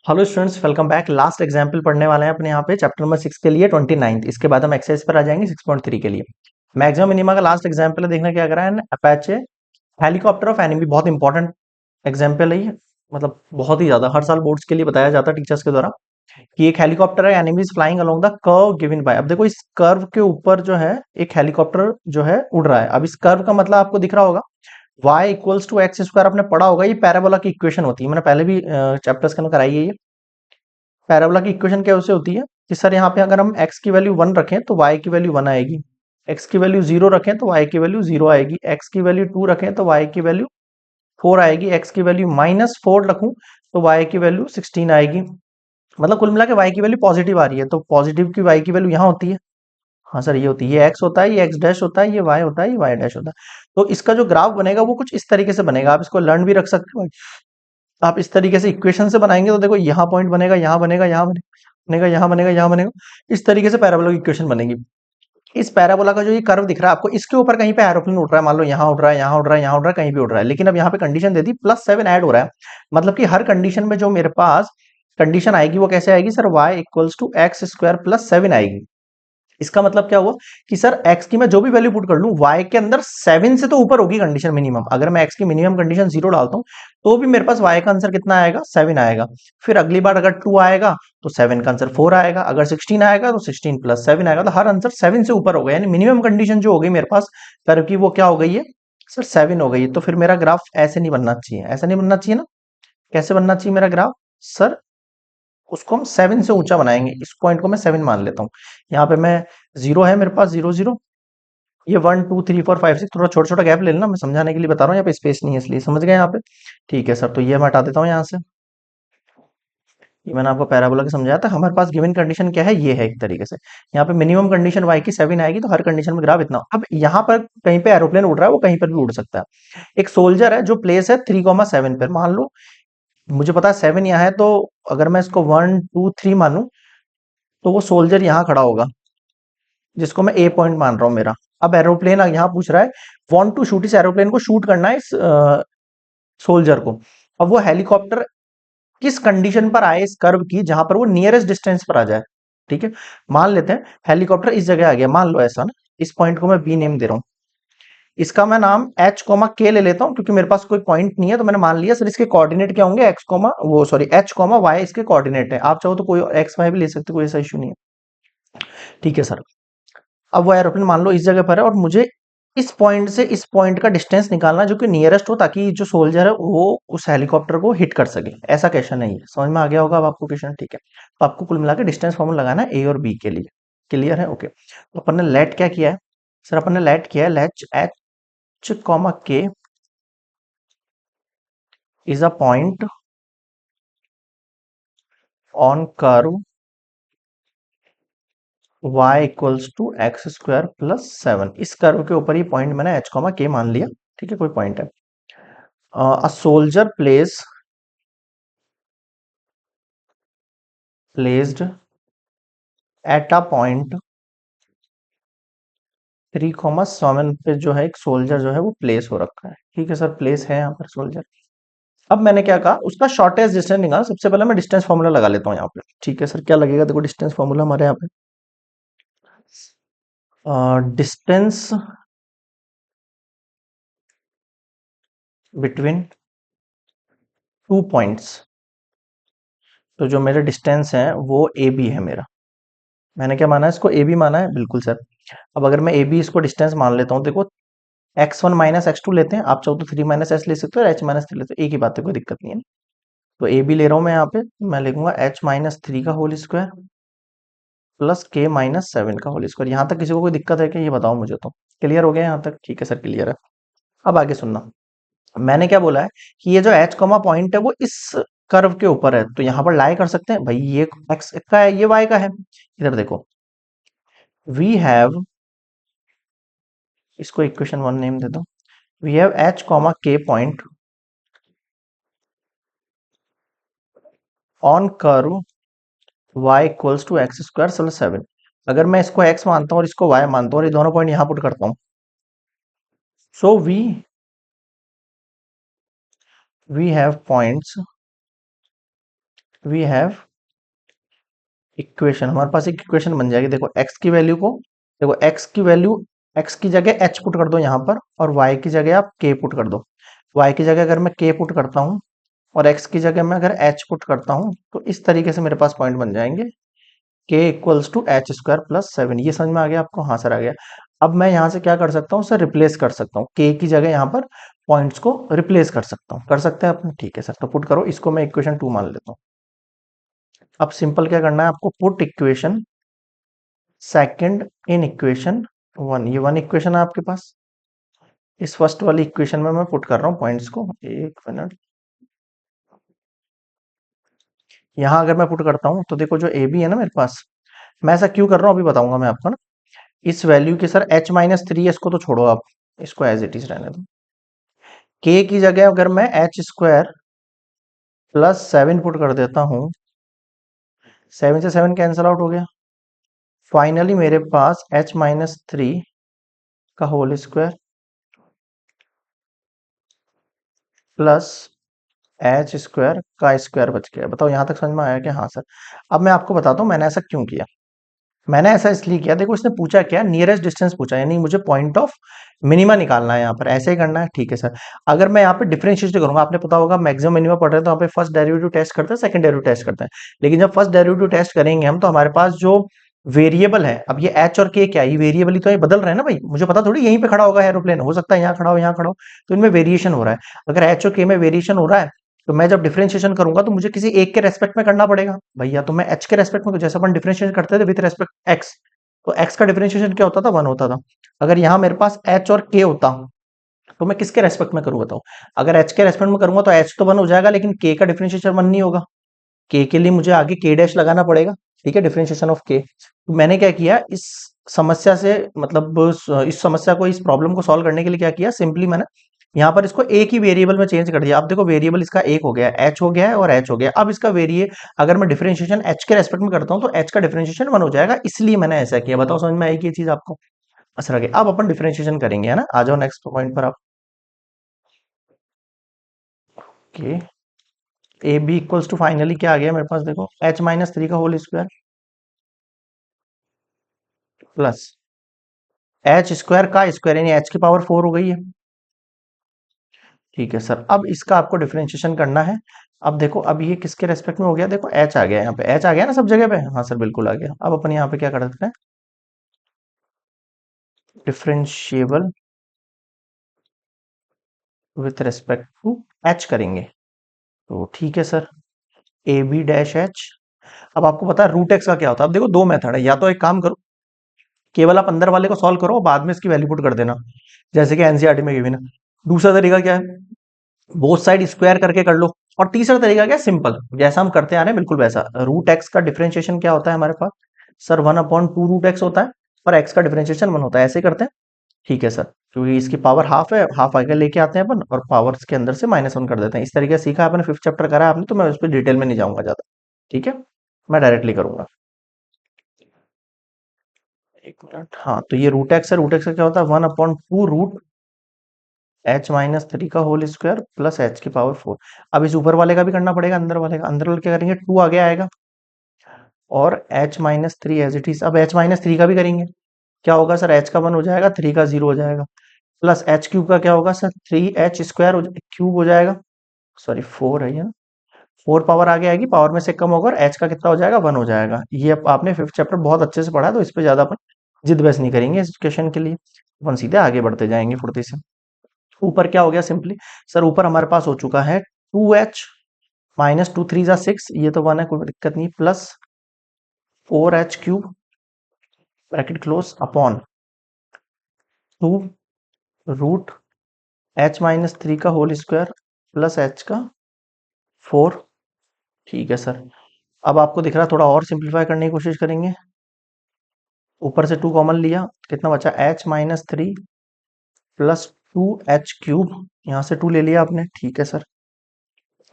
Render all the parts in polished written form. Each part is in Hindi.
Hello students, welcome back. Last example पढ़ने वाले हैं अपने यहाँ पे चैप्टर नंबर 6 के लिए 29th। इसके बाद हम एक्सरसाइज पर आ जाएंगे 6.3 के लिए। मैक्सिमम मिनिमा का लास्ट एग्जाम्पल है, देखना क्या करा है। अपैचे हेलीकॉप्टर ऑफ एनिमी, बहुत इंपॉर्टेंट एग्जाम्पल है ये। मतलब बहुत ही ज्यादा हर साल बोर्ड्स के लिए बताया जाता है टीचर्स के द्वारा कि एक हेलीकॉप्टर है, enemies flying along the curve given by. अब देखो इस कर्व के ऊपर जो है एक हेलीकॉप्टर जो है उड़ रहा है। अब इस कर्व का मतलब आपको दिख रहा होगा y equals to X square. आपने पढ़ा होगा, ये पैराबोला की इक्वेशन होती है, मैंने पहले भी चैप्टर्स के अंदर कराई है ये। पैराबोला की इक्वेशन कैसे होती है कि सर यहाँ पे अगर हम x की वैल्यू 1 रखें तो y की वैल्यू 1 आएगी, x की वैल्यू 0 रखें तो y की वैल्यू 0 आएगी, x की वैल्यू 2 रखें तो y की वैल्यू 4 आएगी, x की वैल्यू -4 रखूं तो y की वैल्यू 16 आएगी। मतलब कुल मिला के y की वैल्यू पॉजिटिव आ रही है, तो पॉजिटिव की y की वैल्यू यहाँ होती है। हाँ सर, ये होती है, ये x होता है, ये x डैश होता है, ये y होता है, ये y डैश होता है। तो इसका जो ग्राफ बनेगा वो कुछ इस तरीके से बनेगा। आप इसको लर्न भी रख सकते हो। आप इस तरीके से इक्वेशन से बनाएंगे तो देखो यहाँ पॉइंट बनेगा, यहाँ बनेगा, यहाँ बनेगा, यहाँ बनेगा, यहाँ बनेगा। इस तरीके से पैराबोला की इक्वेशन बनेगी। इस पैराबोला का जो ये कर्व दिख रहा है आपको, इसके ऊपर कहीं पे एरोप्लेन उड़ रहा है, मान लो यहाँ उड़ रहा है, यहाँ उड़ रहा है, यहाँ उड़ रहा है, कहीं भी उड़ रहा है। लेकिन अब यहाँ पे कंडीशन दे दी +7 ऐड हो रहा है। मतलब कि हर कंडीशन में जो मेरे पास कंडीशन आएगी वो कैसे आएगी sir, y equals to X square plus 7 आएगी। इसका मतलब क्या हुआ कि सर x की मैं जो भी वैल्यू पुट कर लूं y के अंदर 7 से तो ऊपर होगी कंडीशन मिनिमम। अगर मैं x की मिनिमम कंडीशन 0 डालता हूं तो भी मेरे पास y का आंसर कितना आएगा, 7 आएगा। फिर अगली बार अगर 2 आएगा तो 7 का आंसर 4 आएगा, अगर 16 आएगा तो 16 प्लस 7 आएगा। तो हर आंसर 7 से ऊपर हो गया, यानी मिनिमम कंडीशन जो हो गई मेरे पास कर्व की वो क्या हो गई है सर, 7 हो गई है। तो फिर मेरा ग्राफ ऐसे नहीं बनना चाहिए, ऐसा नहीं बनना चाहिए ना। कैसे बनना चाहिए मेरा ग्राफ सर, उसको हम 7 से ऊंचा बनाएंगे। इस पॉइंट को मैं 7 मान लेता हूँ। यहाँ पे मैं 0 है मेरे पास, 0 0, ये 1 2 3 4 5 6, थोड़ा छोटा छोटा गैप ले लेना, मैं समझाने के लिए बता रहा हूँ, यहाँ पे स्पेस नहीं है इसलिए। समझ गए यहाँ पे? ठीक है सर, तो ये मैं हटा देता हूँ यहाँ से। ये मैंने आपको पैराबोला के समझाया था। हमारे पास गिवन कंडीशन क्या है, ये है एक तरीके से। यहाँ पे मिनिमम कंडीशन y की 7 आएगी, तो हर कंडीशन में ग्राफ इतना। अब यहाँ पर कहीं पे एरोप्लेन उड़ रहा है, वो कहीं पर भी उड़ सकता है। एक सोल्जर है जो प्लेस है 3,7 पर, मान लो मुझे पता है 7 यहाँ है, तो अगर मैं इसको 1 2 3 मानूं तो वो सोल्जर यहाँ खड़ा होगा, जिसको मैं ए पॉइंट मान रहा हूँ मेरा। अब एरोप्लेन यहाँ पूछ रहा है, वांट टू शूट, इस एरोप्लेन को शूट करना है इस सोल्जर को। अब वो हेलीकॉप्टर किस कंडीशन पर आए इस कर्व की, जहां पर वो नियरेस्ट डिस्टेंस पर आ जाए। ठीक है, मान लेते हैं हेलीकॉप्टर इस जगह आ गया, मान लो ऐसा ना। इस पॉइंट को मैं बी नेम दे रहा हूँ, इसका मैं नाम एच कोमा के ले लेता हूँ, क्योंकि मेरे पास कोई पॉइंट नहीं है। तो मैंने मान लिया सर इसके कोऑर्डिनेट क्या होंगे, एक्स कोमा वो सॉरी एच कोमा वाई इसके कोऑर्डिनेट है। आप चाहो तो कोई एक्स वाई भी ले सकते हो, कोई ऐसा इशू नहीं है। ठीक है सर, अब वो एरोप्लेन मान लो इस जगह पर है और मुझे इस पॉइंट से इस पॉइंट का डिस्टेंस निकालना है जो कि नियरेस्ट हो, ताकि जो सोल्जर है वो उस हेलीकॉप्टर को हिट कर सके। ऐसा क्वेश्चन है ये, समझ में आ गया होगा अब आपको क्वेश्चन। ठीक है, तो आपको कुल मिला के डिस्टेंस फॉर्मूला लगाना है ए और बी के लिए। क्लियर है? ओके, तो अपन ने लेट क्या किया है सर, अपन ने लेट किया है let H comma K is a point on curve y equals to X square plus 7। इस कर्व के ऊपर ये पॉइंट मैंने एच कॉमा के मान लिया। ठीक है, कोई पॉइंट है। a soldier placed at a point 3,7 पे जो है एक सोल्जर जो है वो प्लेस हो रखा है। ठीक है सर, प्लेस है यहाँ पर सोल्जर। अब मैंने क्या कहा, उसका शॉर्टेस्ट डिस्टेंस निकाल। सबसे पहले मैं डिस्टेंस फॉर्मूला लगा लेता हूँ यहाँ पे। ठीक है सर, क्या लगेगा, देखो डिस्टेंस फॉर्मूला हमारे यहाँ पे डिस्टेंस बिटवीन टू पॉइंट्स। तो जो मेरे डिस्टेंस है वो ए बी है मेरा। मैंने क्या माना है, इसको ए बी माना है, बिल्कुल सर। अब अगर मैं ए बी इसको डिस्टेंस मान लेता हूँ, देखो x1 माइनस x2 लेते हैं, आप चाहो तो 3 माइनस एस ले सकते हो, और h माइनस 3 लेते हो, एक ही बात है, कोई दिक्कत नहीं है। तो ए बी ले रहा हूं मैं यहाँ पे, मैं लिखूंगा h माइनस 3 का होल स्क्वायर प्लस के माइनस 7 का होल स्क्वायर। यहाँ तक किसी को कोई दिक्कत है कि, ये बताओ मुझे। तो क्लियर हो गया यहाँ तक? ठीक है सर, क्लियर है। अब आगे सुनना, मैंने क्या बोला है कि ये जो h कॉमा पॉइंट है वो इस कर्व के ऊपर है, तो यहाँ पर लाई कर सकते हैं भाई, ये x का है, ये y का है। इधर देखो, वी हैव, इसको इक्वेशन 1 नेम दे दो। We have h comma K point on curve y equals to X square plus 7। अगर मैं इसको x मानता हूँ और इसको y मानता हूँ और ये दोनों पॉइंट यहाँ पुट करता हूँ, so we have points we have equation, हमारे पास एक इक्वेशन बन जाएगी। देखो एक्स की वैल्यू को, देखो एक्स की वैल्यू, एक्स की जगह एच पुट कर दो यहाँ पर, और वाई की जगह आप के पुट कर दो। वाई की जगह अगर मैं के पुट करता हूँ और एक्स की जगह मैं अगर एच पुट करता हूँ, तो इस तरीके से मेरे पास पॉइंट बन जाएंगे। K equals to H square plus 7। ये समझ में आ गया आपको? हाँ सर आ गया। अब मैं यहाँ से क्या कर सकता हूँ सर, रिप्लेस कर सकता हूँ, के की जगह यहाँ पर पॉइंट्स को रिप्लेस कर सकता हूँ। कर सकते हैं अपने? ठीक है सर, तो पुट करो इसको, मैं इक्वेशन 2 मान लेता हूँ। अब सिंपल क्या करना है आपको, put equation second in equation 1। ये 1 इक्वेशन है आपके पास। इस फर्स्ट वाली इक्वेशन में मैं पुट कर रहा हूँ पॉइंट्स को। एक मिनट, यहाँ अगर मैं पुट करता हूँ तो देखो जो ए बी है ना मेरे पास, मैं ऐसा क्यों कर रहा हूँ अभी बताऊंगा मैं आपको ना। इस वैल्यू के सर h-3 है, इसको तो छोड़ो आप, इसको एज इट इज रहने दो। के की जगह अगर मैं एच स्क्वायर प्लस 7 पुट कर देता हूँ, 7 से 7 कैंसल आउट हो गया। फाइनली मेरे पास h-3 का whole square plus H square का स्क्वायर बच गया। बताओ यहाँ तक समझ में आया कि हाँ सर? अब मैं आपको बताता हूँ मैंने ऐसा क्यों किया। मैंने ऐसा इसलिए किया, देखो इसने पूछा क्या, नियरेस्ट डिस्टेंस पूछा, यानी मुझे पॉइंट ऑफ मिनिमा निकालना है यहाँ पर, ऐसे ही करना है। ठीक है सर, अगर मैं यहाँ पे डिफरेंशिएट करूंगा, आपने पता होगा मैक्सिमम मिनिमा पढ़ रहे हैं तो यहाँ पे फर्स्ट डेरिवेटिव टेस्ट करते हैं, सेकंड डेरिवेटिव टेस्ट करते हैं। लेकिन जब फर्स्ट डेरिवेटिव टेस्ट करेंगे हम, तो हमारे पास जो वेरिएबल है, अब ये एच और के क्या है, ये वेरिएबल ही तो ये बदल रहे हैं ना भाई, मुझे पता थोड़ी यहीं पे खड़ा होगा एरोप्लेन, हो सकता है यहाँ खड़ा हो यहाँ खड़ा हो, तो इनमें वेरिएशन हो रहा है। अगर एच और के में वेरिएशन हो रहा है, तो मैं जब डिफरेंशिएशन करूंगा तो मुझे किसी एक के रेस्पेक्ट में करना पड़ेगा भैया। तो मैं एच के रेस्पेक्ट में, जैसे अपन डिफरेंशिएशन करते थे विद रेस्पेक्ट एक्स, तो एक्स का डिफरेंशिएशन क्या होता था, 1 होता था। अगर यहाँ मेरे पास एच और के होता, तो मैं किसके रेस्पेक्ट में करूँ बताओ? अगर एच के रेस्पेक्ट में करूंगा तो एच तो 1 हो जाएगा, लेकिन के का डिफरेंशिएशन 1 नहीं होगा। के लिए मुझे आगे के डैश लगाना पड़ेगा। ठीक है, डिफरेंशिएशन ऑफ के। तो मैंने क्या किया इस समस्या से, मतलब इस समस्या को, इस प्रॉब्लम को सॉल्व करने के लिए क्या किया, सिंपली मैंने यहाँ पर इसको एक ही वेरिएबल में चेंज कर दिया। अब देखो वेरिएबल इसका एक हो गया, एच हो गया है और एच हो गया। अब इसका वेरिए, अगर मैं डिफरेंशिएशन एच के रेस्पेक्ट में करता हूँ तो एच का डिफरेंशिएशन 1 हो जाएगा, इसलिए मैंने ऐसा किया। बताओ समझ में आएगी ये चीज आपको? असर आ गया। अब अपन डिफरेंशिएशन करेंगे, है ना? आ जाओ नेक्स्ट पॉइंट पर आप। Okay, A B equals to, finally क्या आ गया मेरे पास, देखो h-3 का whole square plus H square का स्क्वायर, यानी एच की पावर 4 हो गई है। ठीक है सर, अब इसका आपको डिफरेंशिएशन करना है। अब देखो, अब ये किसके रेस्पेक्ट में हो गया, देखो एच आ गया, यहाँ पे एच आ गया ना सब जगह पे। हाँ सर बिल्कुल आ गया। अब अपन यहाँ पे क्या कर सकते हैं, differentiable with respect to H करेंगे। तो ठीक है sir, A B dash H. अब आपको पता है रूट एक्स का क्या होता है। अब देखो दो मेथड है, या तो एक काम करो, केवल आप अंदर वाले को सॉल्व करो, बाद में इसकी वैल्यू पुट कर देना, जैसे कि एनसीईआरटी में गिवन है। दूसरा तरीका क्या है, बोथ साइड स्क्वायर करके कर लो। और तीसरा तरीका क्या है, सिंपल, जैसा हम करते आ रहे हैं बिल्कुल वैसा। रूट एक्स का डिफरेंशिएशन क्या होता है हमारे पास सर, 1/2 रूट एक्स होता है, और एक्स का डिफरेंशिएशन 1 होता है, ऐसे ही करते हैं। ठीक है सर, क्योंकि इसकी पावर हाफ है, हाफ आगे लेके आते हैं अपन, और पावर के अंदर से -1 कर देते हैं। इस तरीके से सीखा है आपने, 5th चैप्टर करा है आपने, तो मैं उस पर डिटेल में नहीं जाऊंगा ज्यादा। ठीक है, मैं डायरेक्टली करूंगा। एक मिनट, हाँ तो ये रूट एक्स है, रूट एक्स का क्या होता है, 1/2 रूट h-3 का होल स्क्वायर प्लस एच की पावर 4। अब इस ऊपर वाले का भी करना पड़ेगा, अंदर वाले का। अंदर वाले क्या करेंगे, 2 आगे आएगा, और h-3 एज इट इज। अब h-3 का भी करेंगे, क्या होगा सर, h का 1 हो जाएगा, 3 का 0 हो जाएगा, प्लस एच क्यूब का क्या होगा सर, 3h स्क्वायर क्यूब हो जाएगा। सॉरी 4 है ये ना, 4 पावर आगे आएगी, पावर में से कम होगा, और एच का कितना हो जाएगा, 1 हो जाएगा। ये आपने 5th चैप्टर बहुत अच्छे से पढ़ा है, तो इस पे ज्यादा अपन जिद बहस नहीं करेंगे इस क्वेश्चन के लिए, अपन सीधे आगे बढ़ते जाएंगे फुर्ती से। ऊपर क्या हो गया सिंपली सर, ऊपर हमारे पास हो चुका है 2h, -2 3 = 6, ये तो 1 है, कोई दिक्कत नहीं, plus 4h³ bracket close upon 2 root h-3 का होल स्क्वायर प्लस h का 4। ठीक है सर, अब आपको दिख रहा है, थोड़ा और सिंप्लीफाई करने की कोशिश करेंगे। ऊपर से 2 कॉमन लिया, कितना बचा, h-3 प्लस 2h³ यहाँ से 2 ले लिया आपने। ठीक है सर,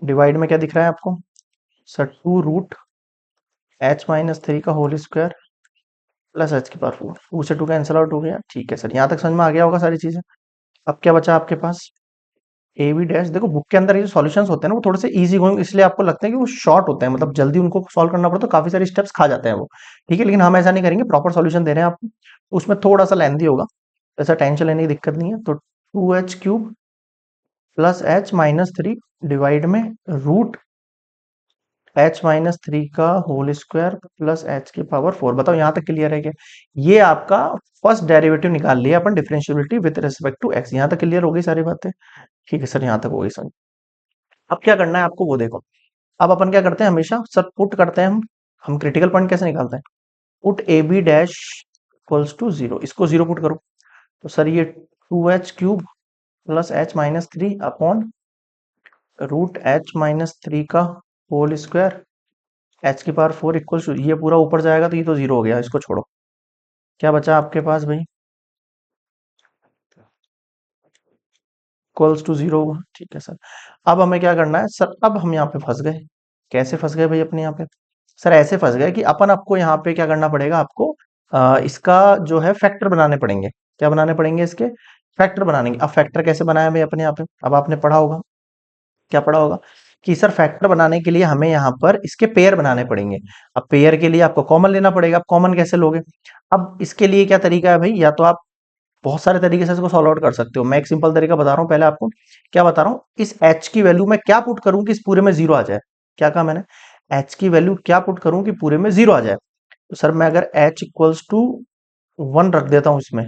डिवाइड में क्या दिख रहा है आपको सर, 2 रूट h-3 का होल स्क्वायर प्लस एच की पावर 4। 2 से 2 कैंसिल आउट हो गया। ठीक है सर, यहाँ तक समझ में आ गया होगा सारी चीजें। अब क्या बचा आपके पास, ए बी डैश, देखो बुक के अंदर ये जो सॉल्यूशंस होते हैं ना वो थोड़े से इजी गोइंग इसलिए आपको लगता है कि वो शॉर्ट होते हैं, मतलब जल्दी उनको सॉल्व करना पड़ता है तो काफी सारे स्टेप्स खा जाते हैं वो। ठीक है, लेकिन हम ऐसा नहीं करेंगे, प्रॉपर सॉल्यूशन दे रहे हैं आपको, उसमें थोड़ा सा लेंथी होगा, ऐसा टेंशन लेने की दिक्कत नहीं है। तो 2h³ प्लस h-3 डिवाइड में रूट h-3 का होल स्क्वायर प्लस h⁴। बताओ यहाँ तक क्लियर है क्या? ये आपका फर्स्ट डेरिवेटिव निकाल लिया अपन differentiability with respect to x। यहाँ तक क्लियर हो गई सारी बातें? ठीक है सर, यहाँ तक हो गई सर। अब क्या करना है आपको वो देखो। अब अपन क्या करते हैं हमेशा सर, पुट करते हैं हम क्रिटिकल पॉइंट कैसे निकालते हैं? Put A B dash equals to 0, इसको 0 पुट करो। तो सर ये 2h³ plus h-3 upon root h-3 का whole square h⁴ equals to, ये पूरा ऊपर जाएगा तो ये तो 0 हो गया, इसको छोड़ो। क्या बचा आपके पास भाई? इक्वल्स टू 0 हुआ। ठीक है सर। अब हमें क्या करना है सर? अब हम यहाँ पे फंस गए। कैसे फंस गए भाई अपने यहाँ पे? सर ऐसे फंस गए कि अपन आपको यहाँ पे क्या करना पड़ेगा आपको, इसका जो है फैक्टर बनाने पड़ेंगे। क्या बनाने पड़ेंगे इसके? फैक्टर बनाएंगे। अब फैक्टर कैसे बनाया भाई अपने यहाँ पे? अब आपने पढ़ा होगा, क्या पढ़ा होगा कि सर फैक्टर बनाने के लिए हमें यहाँ पर इसके पेयर बनाने पड़ेंगे। अब पेयर के लिए आपको कॉमन लेना पड़ेगा। अब कॉमन कैसे लोगे? अब इसके लिए क्या तरीका है भाई? या तो आप बहुत सारे तरीके से इसको सॉल्व आउट कर सकते हो, मैं एक सिंपल तरीका बता रहा हूँ पहले आपको। क्या बता रहा हूँ? इस h की वैल्यू में क्या पुट करूं कि इस पूरे में 0 आ जाए? क्या कहा मैंने? h की वैल्यू क्या पुट करूं कि पूरे में 0 आ जाए? तो सर मैं अगर h इक्वल्स टू 1 रख देता हूं इसमें,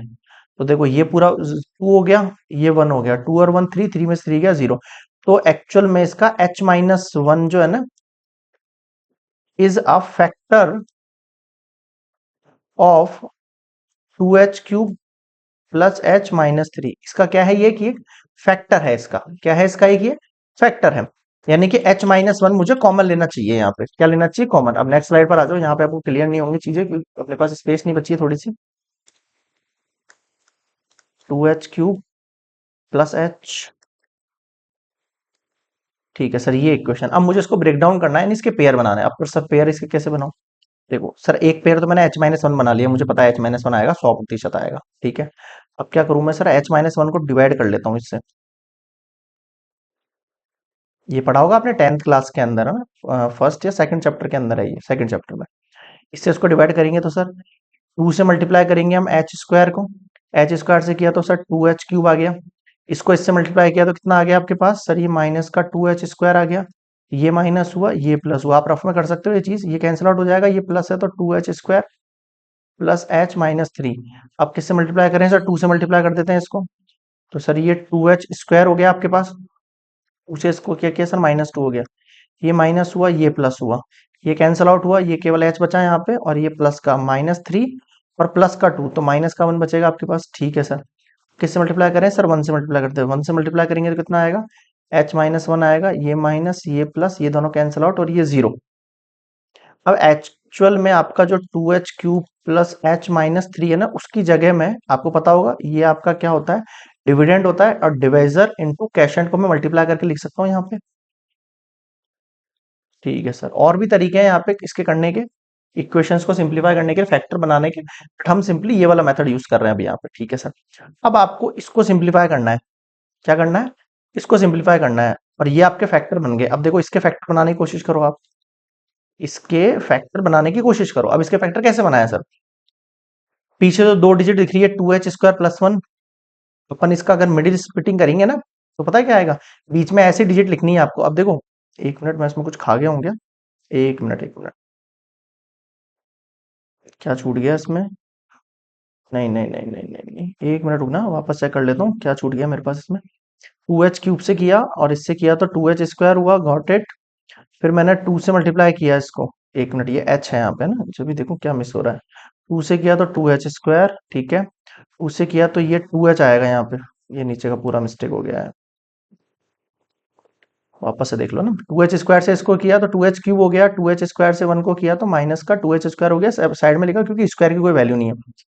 तो देखो ये पूरा 2 हो गया, ये 1 हो गया, 2 और 1 3, 3 में से 3 गया 0। तो एक्चुअल में इसका h-1 जो है ना, is a factor of 2h³ plus h-3। इसका क्या है ये कि एक फैक्टर है इसका। क्या है इसका? एक ये फैक्टर है, यानी कि h-1 मुझे कॉमन लेना चाहिए। यहाँ पे क्या लेना चाहिए? कॉमन। अब नेक्स्ट स्लाइड पर आ जाओ, यहाँ पे आपको क्लियर नहीं होंगी चीजें क्योंकि अपने पास स्पेस नहीं बची है थोड़ी सी। 2h³ प्लस h, ठीक है सर, ये इक्वेशन। अब मुझे इसको ब्रेक डाउन करना है, इसके पेयर बनाना है। अब फिर सर पेयर इसके कैसे बनाऊं? देखो सर, एक पेयर तो मैंने h-1 बना लिया, मुझे पता है h-1 आएगा, 100% आएगा। ठीक है, अब क्या करूं मैं सर? h-1 को डिवाइड कर लेता हूँ इससे। ये पढ़ा होगा आपने 10th क्लास के अंदर, है ना, फर्स्ट या सेकंड चैप्टर के अंदर है, ये सेकंड चैप्टर में। इससे इसको डिवाइड करेंगे तो सर 2 से मल्टीप्लाई करेंगे हम h² को। h² से किया तो सर 2h³ आ गया। इसको इससे मल्टीप्लाई किया तो कितना आ गया आपके पास? सर ये माइनस का 2h² आ गया। ये माइनस हुआ, ये प्लस हुआ। आप रफ में कर सकते हो ये चीज, ये कैंसिल आउट हो जाएगा, ये प्लस है तो 2h² प्लस h-3। अब किससे मल्टीप्लाई करें सर? 2 से मल्टीप्लाई कर देते हैं इसको। तो सर ये 2h² हो गया आपके पास। उसे इसको क्या किया सर? -2 हो गया। ये माइनस हुआ, ये प्लस हुआ, ये कैंसल आउट हुआ, ये केवल h बचा यहाँ पे, और ये प्लस का -3 और प्लस का 2, तो माइनस का 1 बचेगा आपके पास। ठीक है सर। किससे मल्टीप्लाई करें सर? 1 से मल्टीप्लाई करते हैं। 1 से मल्टीप्लाई करेंगे तो कितना आएगा? h-1 आएगा, ये माइनस ये प्लस, ये दोनों कैंसल आउट और ये 0। अब एक्चुअल में आपका जो 2h³ प्लस h-3 है ना, उसकी जगह में आपको पता होगा ये आपका क्या होता है? डिविडेंड होता है, और डिवाइजर इनटू कैशेंट को मैं मल्टीप्लाई करके लिख सकता हूँ यहाँ पे। ठीक है सर, और भी तरीके हैं यहाँ पे इसके करने के, इक्वेशंस को सिंप्लीफाई करने के, फैक्टर बनाने के, बट हम सिंपली ये वाला मेथड यूज कर रहे हैं अभी यहाँ पे। ठीक है सर। अब आपको इसको सिंप्लीफाई करना है। क्या करना है? इसको सिंप्लीफाई करना है, और ये आपके फैक्टर बन गए। अब देखो इसके फैक्टर बनाने की कोशिश करो आप, इसके फैक्टर बनाने की कोशिश करो। अब इसके फैक्टर कैसे बनाया सर? पीछे तो 2 डिजिट दिख रही है, 2h² प्लस 1। अपन इसका अगर मिडिल स्प्लिटिंग करेंगे ना, तो पता है क्या आएगा? बीच में ऐसी डिजिट लिखनी है आपको। अब देखो, एक मिनट, मैं इसमें कुछ खा गया हूँ क्या? एक मिनट, एक मिनट, क्या छूट गया इसमें? नहीं नहीं नहीं नहीं नहीं नहीं, एक मिनट रुकना, वापस चेक कर लेता हूँ क्या छूट गया मेरे पास इसमें। 2h³ से किया और इससे किया तो 2h² हुआ, गॉट इट। फिर मैंने 2 से मल्टीप्लाई किया इसको। एक मिनट, ये h है यहाँ पे ना, जब भी देखो क्या मिस हो रहा है। 2 से किया तो 2h², ठीक है। उससे किया तो ये 2h आएगा यहाँ पे, ये नीचे का पूरा मिस्टेक हो गया है। वापस से देख लो ना, 2h² से इसको किया तो 2h³ हो गया, 2h² से 1 को किया तो माइनस का 2h² हो गया, साइड में लिखा क्योंकि स्क्वायर की कोई वैल्यू नहीं है।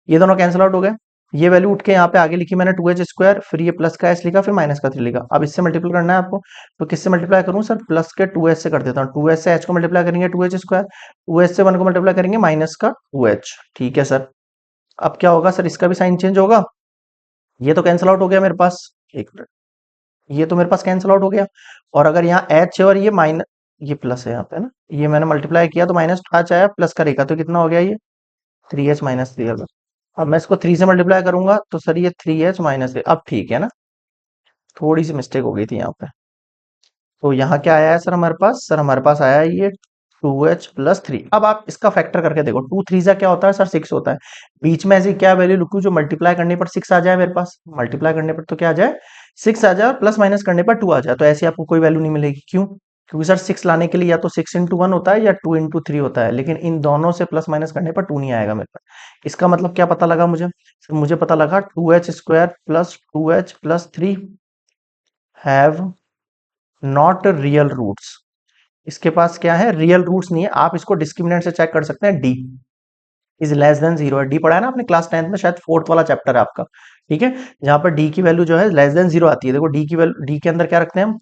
ये दोनों कैंसिल आउट हो गए। ये वैल्यू उठ के यहाँ पे आगे लिखी मैंने 2h², फिर ये प्लस का s लिखा, फिर माइनस का 3 लिखा। अब इससे मल्टीपल करना है आपको, तो किससे मल्टीप्लाई करूँ सर? प्लस के 2h से कर देता हूँ। 2h से h को मल्टीप्लाई करेंगे 2h², 2h से 1 को मल्टीप्लाई करेंगे माइनस का 2h। ठीक है सर। अब क्या होगा सर? इसका भी साइन चेंज होगा, ये तो कैंसिल आउट हो गया मेरे पास। एक मिनट, ये तो मेरे पास कैंसिल आउट हो गया। और अगर यहाँ एच है और ये माइनस, ये प्लस है यहाँ पे ना, ये मैंने मल्टीप्लाई किया तो माइनस एच आया, प्लस करेगा तो कितना हो गया ये 3h-3 होगा। अब मैं इसको 3 से मल्टीप्लाई करूंगा तो सर ये 3h-3, अब ठीक है ना, थोड़ी सी मिस्टेक हो गई थी यहाँ पे। तो यहाँ क्या आया है सर हमारे पास, सर हमारे पास आया है ये 2h+3। अब आप इसका फैक्टर करके देखो, 2 3 जा क्या होता है सर 6 होता है। बीच में ऐसी क्या वैल्यू लिखूं जो मल्टीप्लाई करने पर 6 आ जाए मेरे पास, मल्टीप्लाई करने पर तो क्या आ जाए 6 आ जाए, और प्लस माइनस करने पर 2 आ जाए। तो ऐसी आपको कोई वैल्यू नहीं मिलेगी, क्यों? क्योंकि सर 6 लाने के लिए या तो 6×1 होता है या 2×3 होता है, लेकिन इन दोनों से प्लस माइनस करने पर 2 नहीं आएगा मेरे पास। इसका मतलब क्या पता लगा मुझे, सर मुझे पता लगा 2h² + 2h+3 have not real roots. इसके पास क्या है, रियल रूट्स नहीं है। आप इसको डिस्क्रिमिनेंट से चेक कर सकते हैं, डी इज लेस देन 0 है। डी पढ़ा है ना आपने क्लास 10th में, शायद फोर्थ वाला चैप्टर है आपका, ठीक है, जहां पर डी की वैल्यू जो है लेस देन 0 आती है। देखो डी की वैल्यू, डी के अंदर क्या रखते हैं हम,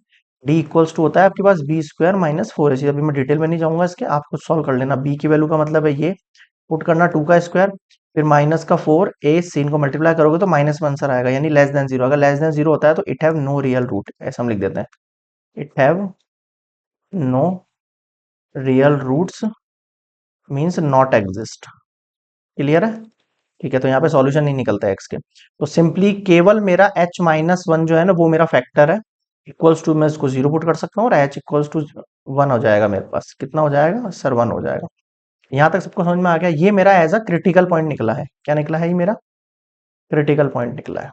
डी इक्वल्स टू होता है आपके पास b² - 4ac। अभी मैं डिटेल में नहीं जाऊंगा इसके, आप खुद सॉल्व कर लेना। बी की वैल्यू का मतलब है ये, पुट करना 2 का स्क्वायर, फिर माइनस का 4, ए सी इनको मल्टीप्लाई करोगे तो माइनस में आंसर आएगा, यानी लेस देन 0। अगर लेस देन 0 होता है तो it have no real root, ऐसा हम लिख देते हैं, it have no real roots means not exist. Clear है? ठीक है, तो यहाँ पे सॉल्यूशन नहीं निकलता है एक्स के। तो सिंपली केवल मेरा h-1 जो है ना वो मेरा फैक्टर है, इक्वल्स टू मैं इसको 0 पुट कर सकता हूँ और h इक्वल्स टू 1 हो जाएगा मेरे पास। कितना हो जाएगा सर 1 हो जाएगा। यहाँ तक सबको समझ में आ गया? ये मेरा एज अ क्रिटिकल पॉइंट निकला है। क्या निकला है? ये मेरा क्रिटिकल पॉइंट निकला है।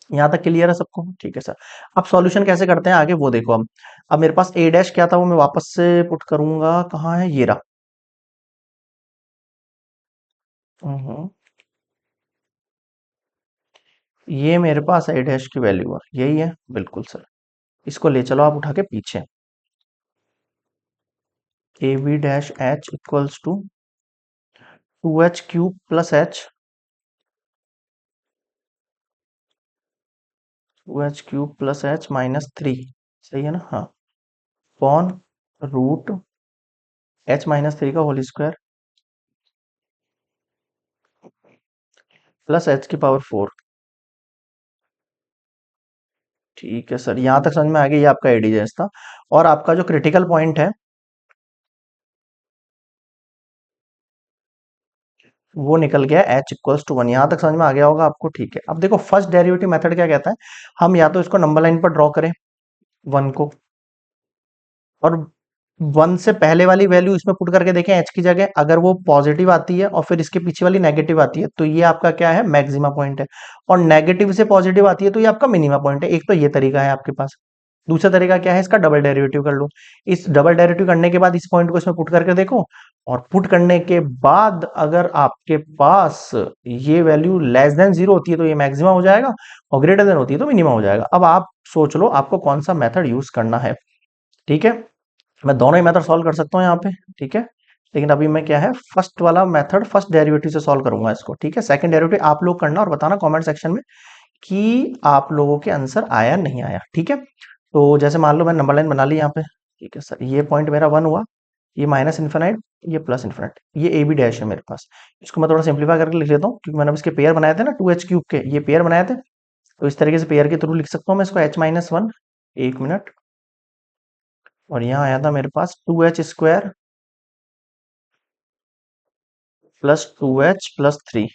यहाँ तक क्लियर है सबको? ठीक है सर। अब सॉल्यूशन कैसे करते हैं आगे वो देखो। अब मेरे पास a डैश क्या था वो मैं वापस से पुट करूंगा, कहाँ है ये रहा। हम्म, ये मेरे पास a डैश की वैल्यू है, यही है बिल्कुल सर। इसको ले चलो आप उठा के पीछे, ab-h equals to 2h³ + h, 2h³ + h-3, सही है ना? हाँ, अपॉन रूट h-3 का होल स्क्वायर प्लस h⁴। ठीक है सर, यहां तक समझ में आ गया। ये आपका एडीजेस था, और आपका जो क्रिटिकल पॉइंट है वो निकल गया h=1। यहां तक समझ में आ गया होगा आपको? ठीक है, अब देखो फर्स्ट डेरिवेटिव मेथड क्या कहता है, हम या तो इसको नंबर लाइन पर ड्रॉ करें 1 को, और 1 से पहले वाली वैल्यू इसमें पुट करके देखें h की जगह, अगर वो पॉजिटिव आती है और फिर इसके पीछे वाली नेगेटिव आती है तो ये आपका क्या है, मैक्सिमा पॉइंट है। और नेगेटिव से पॉजिटिव आती है तो ये आपका मिनिमा पॉइंट है। एक तो ये तरीका है आपके पास। दूसरा तरीका क्या है, इसका डबल डेरिवेटिव कर लो। इस डबल डेरिवेटिव करने के बाद इस पॉइंट को इसमें पुट करके देखो, और पुट करने के बाद अगर आपके पास ये वैल्यू लेस देन 0 होती है तो ये मैक्सिमा हो जाएगा, और ग्रेटर देन होती है तो मिनिमा हो जाएगा। अब आप सोच लो आपको कौन सा मेथड यूज करना है। ठीक है, मैं दोनों ही मेथड सॉल्व कर सकता हूँ यहाँ पे, ठीक है, लेकिन अभी मैं क्या है फर्स्ट वाला मेथड फर्स्ट डेरिवेटिव से सॉल्व करूंगा इसको। ठीक है, सेकंड डेरिवेटिव आप लोग करना और बताना कमेंट सेक्शन में कि आप लोगों के आंसर आया नहीं आया। ठीक है, तो जैसे मान लो मैंने नंबर लाइन बना ली यहाँ पे। ठीक है सर, ये पॉइंट मेरा 1 हुआ, ये माइनस इन्फिनाइट, ये प्लस इन्फिनाइट, ये ए बी डैश है मेरे पास। इसको मैं थोड़ा सिंप्लीफाई करके लिख लेता हूँ, क्योंकि मैंने इसके पेयर बनाए थे ना 2h³ के, ये पेयर बनाए थे, तो इस तरीके से पेयर के थ्रू लिख सकता हूँ मैं इसको h-1। एक मिनट, और यहाँ आया था मेरे पास 2h² + 2h+3।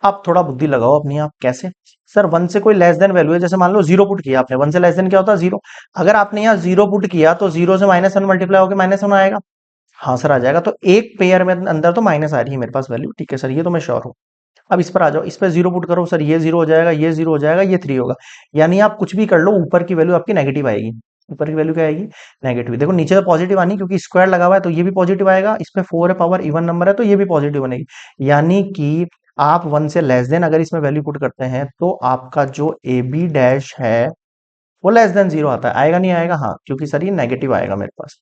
आप थोड़ा बुद्धि लगाओ अपनी। आप कैसे, सर 1 से कोई लेस देन वैल्यू है, जैसे मान लो 0 पुट किया आपने, 1 से लेस देन क्या होता है 0। अगर आपने यहाँ 0 पुट किया तो 0 से -1 मल्टीप्लाई होकर -1 आएगा। हाँ सर आ जाएगा, तो एक पेयर में अंदर तो माइनस आ रही है मेरे पास वैल्यू। ठीक है सर, ये तो मैं श्योर हूँ। अब इस पर आ जाओ, इस पर 0 पुट करो सर, ये 0 हो जाएगा, ये 0 हो जाएगा, ये 3 होगा। यानी आप कुछ भी कर लो ऊपर की वैल्यू आपकी नेगेटिव आएगी। ऊपर की वैल्यू क्या आएगी, नेगेटिव। देखो नीचे तो पॉजिटिव आनी, क्योंकि स्क्वायर लगा हुआ है तो ये भी पॉजिटिव आएगा, इस पे 4 है पावर, इवन नंबर है तो ये भी पॉजिटिव बनेगी। यानी कि आप 1 से लेस देन अगर इसमें वैल्यू पुट करते हैं तो आपका जो ए बी डैश है वो लेस देन 0 आता है। आएगा नहीं आएगा? हाँ, क्योंकि सर ये नेगेटिव आएगा मेरे पास।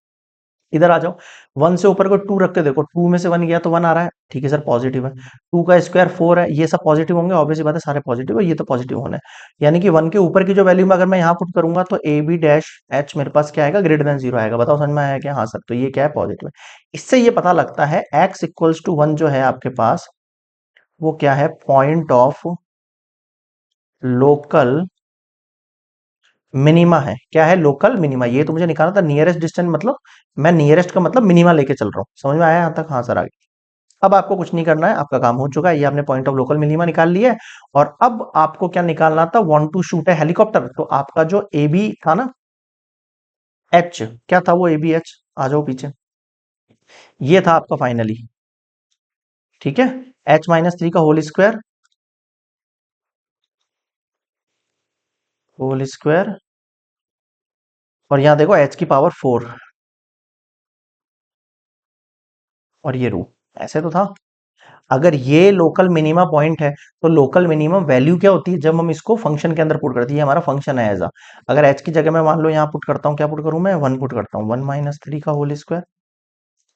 इधर आ जाओ, 1 से ऊपर को 2 रख के देखो, 2 में से 1 गया तो 1 आ रहा है, ठीक है सर पॉजिटिव है। 2 का स्क्वायर 4 है, ये सब पॉजिटिव होंगे, ऑब्वियसली बात है सारे पॉजिटिव है, ये तो पॉजिटिव होने हैं। यानी कि 1 के ऊपर की जो वैल्यू में अगर मैं यहाँ पुट करूंगा तो ए बी डैश एच मेरे पास क्या आएगा, ग्रेटर देन 0 आएगा। बताओ समझ में आया क्या? हाँ सर, तो ये क्या है, पॉजिटिव है। इससे ये पता लगता है x इक्वल्स टू 1 जो है आपके पास, वो क्या है, पॉइंट ऑफ लोकल मिनिमा है। क्या है, लोकल मिनिमा। ये तो मुझे निकालना था नियरेस्ट डिस्टेंस, मतलब मैं नियरेस्ट का मतलब मिनिमा लेके चल रहा हूँ। समझ में आया यहाँ तक? हाँ सर आगे। अब आपको कुछ नहीं करना है, आपका काम हो चुका है, ये आपने पॉइंट ऑफ लोकल मिनिमा निकाल लिया है। और अब आपको क्या निकालना था, वांट टू शूट है हेलीकॉप्टर। तो आपका जो ए बी था ना, एच, क्या था वो ए बी एच, आ जाओ पीछे, ये था आपका फाइनली, ठीक है, h-3 का होल स्क्वायर, और यहाँ देखो h की पावर 4, और ये रू, ऐसे तो था। अगर ये लोकल मिनिमा पॉइंट है, तो लोकल मिनिमम वैल्यू क्या होती है जब हम इसको फंक्शन के अंदर पुट करते हैं? हमारा फंक्शन है एज। अगर h की जगह मैं मान लो यहाँ पुट करता हूँ, क्या पुट करूँ मैं, 1 पुट करता हूँ, 1-3 का होल स्क्वायर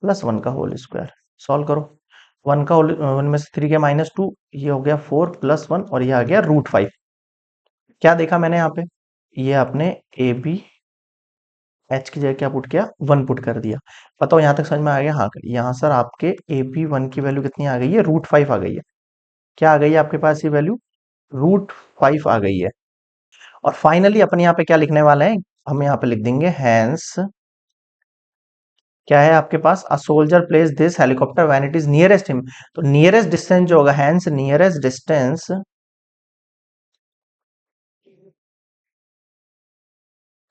प्लस 1 का होल स्क्वायर। सॉल्व करो, 1 का होल, 1 में से 3 के -2, ये हो गया 4 प्लस 1, और ये आ गया √5। क्या देखा मैंने यहाँ पे, ये आपने ए बी एच की जगह क्या पुट किया, 1 पुट कर दिया। बताओ यहाँ तक समझ में आ गया? हाँ करिए। यहाँ सर आपके ए बी 1 की वैल्यू कितनी आ गई है, √5 आ गई है। क्या आ गई है आपके पास ये वैल्यू, √5 आ गई है। और फाइनली अपन यहाँ पे क्या लिखने वाले हैं, हम यहाँ पे लिख देंगे हैंस, क्या है आपके पास, a soldier place this helicopter when it is nearest him. तो नियरेस्ट डिस्टेंस जो होगा, हैंस नियरेस्ट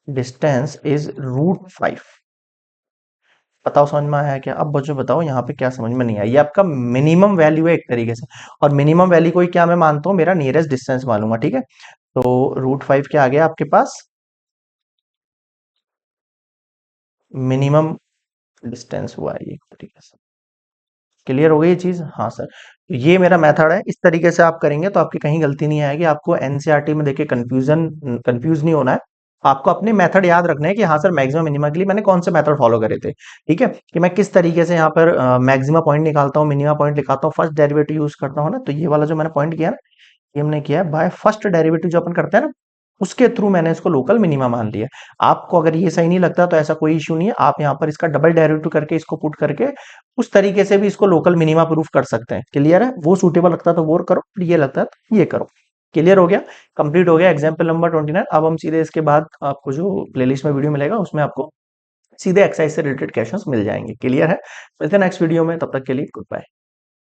डिस्टेंस इज √5। बताओ समझ में आया क्या? अब बच्चों बताओ यहाँ पे क्या समझ में नहीं आया? ये आपका मिनिमम वैल्यू है एक तरीके से, और मिनिमम वैल्यू को ही क्या मैं मानता हूँ, मेरा नियरेस्ट डिस्टेंस मानूंगा, ठीक है। तो √5 क्या आ गया आपके पास, मिनिमम डिस्टेंस हुआ है ये एक तरीके से। क्लियर हो गई ये चीज? हाँ सर, तो ये मेरा मेथड है, इस तरीके से आप करेंगे तो आपकी कहीं गलती नहीं आएगी। आपको एनसीईआरटी में देखे कंफ्यूज नहीं होना है। आपको अपने मेथड याद रखने हैं कि हाँ सर, मैक्सिमम मिनिमा के लिए मैंने कौन से मेथड फॉलो करे थे, ठीक है, कि मैं किस तरीके से यहाँ पर मैक्सिमा पॉइंट निकालता हूँ, मिनिमा पॉइंट निकालता हूँ, फर्स्ट डेरिवेटिव यूज करता हूँ ना। तो ये वाला जो मैंने पॉइंट किया ना, ये हमने किया है बाय फर्स्ट डेरिवेटिव जो अपन करते हैं ना, उसके थ्रू मैंने इसको लोकल मिनिमा मान लिया। आपको अगर ये सही नहीं लगता तो ऐसा कोई इश्यू नहीं है, आप यहाँ पर इसका डबल डेरिवेटिव करके इसको पुट करके उस तरीके से भी इसको लोकल मिनिमा प्रूफ कर सकते हैं। क्लियर है? वो सूटेबल लगता है तो वो करो, फिर ये लगता है तो ये करो। क्लियर हो गया? कंप्लीट हो गया एग्जाम्पल नंबर 29। अब हम सीधे इसके बाद आपको जो प्लेलिस्ट में वीडियो मिलेगा उसमें आपको सीधे एक्सरसाइज से रिलेटेड क्वेश्चंस मिल जाएंगे। क्लियर है? मिलते हैं नेक्स्ट वीडियो में, तब तक के लिए गुड बाय।